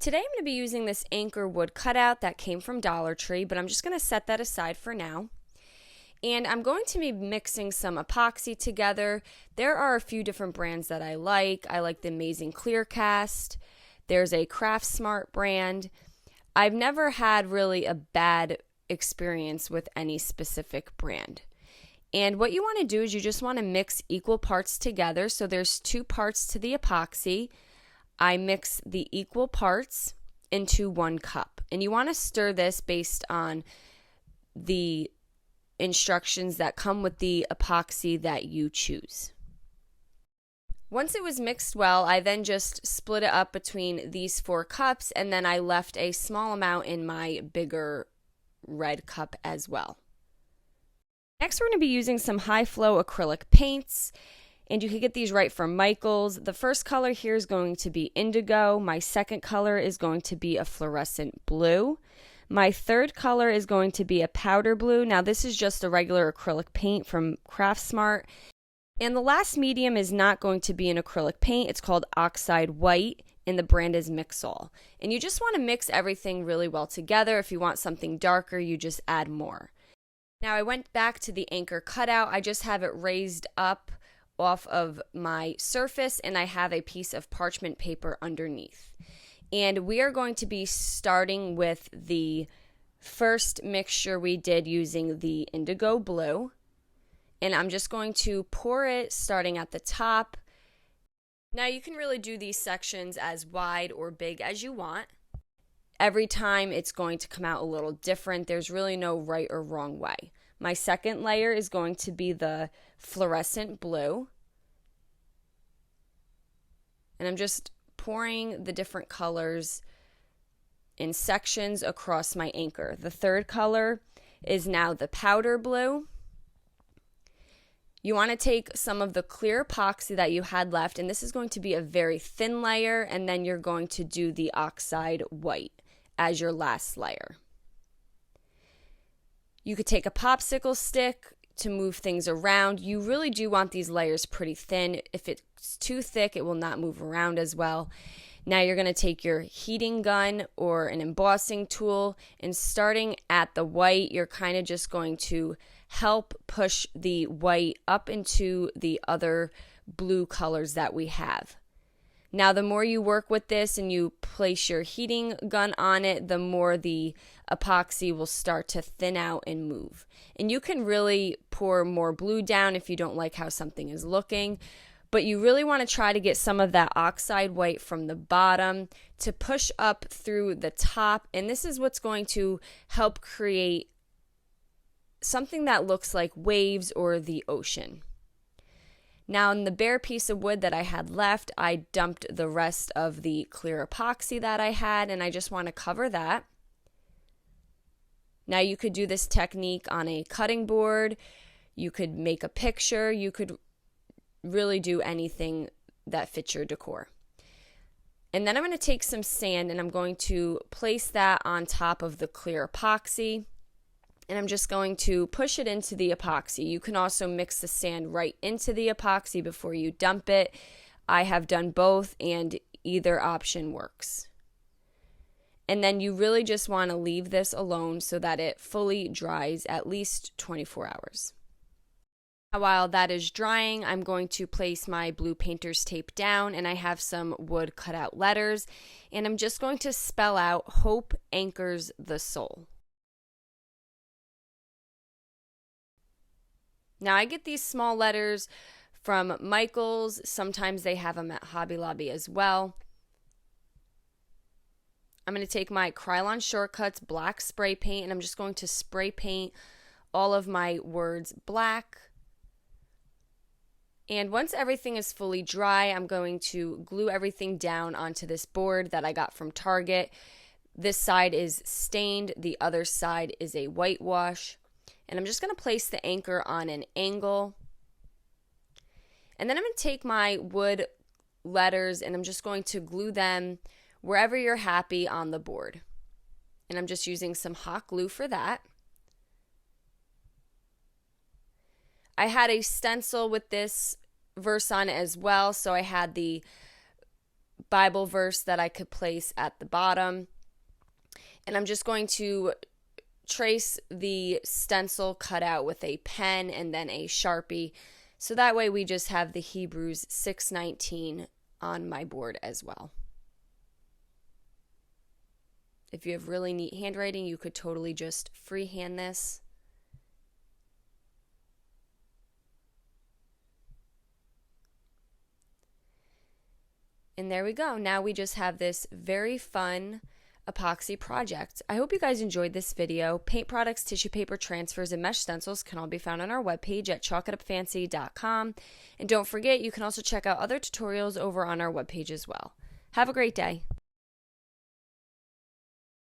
Today I'm going to be using this anchor wood cutout that came from Dollar Tree, but I'm just going to set that aside for now. And I'm going to be mixing some epoxy together. There are a few different brands that I like. I like the Amazing Clear Cast. There's a Craft Smart brand. I've never had really a bad experience with any specific brand. And what you want to do is you just want to mix equal parts together. So there's 2 parts to the epoxy. I mix the equal parts into 1 cup. And you want to stir this based on the instructions that come with the epoxy that you choose. Once it was mixed well, I then just split it up between these 4 cups, and then I left a small amount in my bigger red cup as well. Next, we're going to be using some high flow acrylic paints. And you can get these right from Michael's. The first color here is going to be indigo. My second color is going to be a fluorescent blue. My third color is going to be a powder blue. Now this is just a regular acrylic paint from Craft Smart. And the last medium is not going to be an acrylic paint. It's called Oxide White, and the brand is Mix-All. And you just want to mix everything really well together. If you want something darker, you just add more. Now I went back to the anchor cutout. I just have it raised up off of my surface, and I have a piece of parchment paper underneath. And we are going to be starting with the first mixture we did using the indigo blue. And I'm just going to pour it starting at the top. Now you can really do these sections as wide or big as you want. Every time it's going to come out a little different. There's really no right or wrong way. My second layer is going to be the fluorescent blue. And I'm just pouring the different colors in sections across my anchor. The third color is now the powder blue. You want to take some of the clear epoxy that you had left, and this is going to be a very thin layer, and then you're going to do the oxide white as your last layer. You could take a popsicle stick to move things around. You really do want these layers pretty thin. If it's too thick, it will not move around as well. Now you're going to take your heating gun or an embossing tool, and starting at the white, you're kind of just going to help push the white up into the other blue colors that we have. Now, the more you work with this and you place your heating gun on it, the more the epoxy will start to thin out and move. And you can really pour more blue down if you don't like how something is looking, but you really want to try to get some of that oxide white from the bottom to push up through the top. And this is what's going to help create something that looks like waves or the ocean. Now, in the bare piece of wood that I had left, I dumped the rest of the clear epoxy that I had, and I just want to cover that. Now, you could do this technique on a cutting board. You could make a picture. You could really do anything that fits your decor. And then I'm going to take some sand, and I'm going to place that on top of the clear epoxy. And I'm just going to push it into the epoxy. You can also mix the sand right into the epoxy before you dump it. I have done both, and either option works. And then you really just want to leave this alone so that it fully dries at least 24 hours. While that is drying, I'm going to place my blue painter's tape down, and I have some wood cutout letters, and I'm just going to spell out "Hope anchors the soul." Now, I get these small letters from Michael's. Sometimes they have them at Hobby Lobby as well. I'm going to take my Krylon Shortcuts black spray paint, and I'm just going to spray paint all of my words black. And once everything is fully dry, I'm going to glue everything down onto this board that I got from Target. This side is stained, the other side is a whitewash. And I'm just going to place the anchor on an angle. And then I'm going to take my wood letters, and I'm just going to glue them wherever you're happy on the board. And I'm just using some hot glue for that. I had a stencil with this verse on it as well, so I had the Bible verse that I could place at the bottom. And I'm just going to trace the stencil cutout with a pen and then a Sharpie. So that way we just have the Hebrews 6:19 on my board as well. If you have really neat handwriting, you could totally just freehand this. And there we go. Now we just have this very fun epoxy project. I hope you guys enjoyed this video. Paint products, tissue paper transfers, and mesh stencils can all be found on our webpage at chalkitupfancy.com. And don't forget, you can also check out other tutorials over on our webpage as well. Have a great day.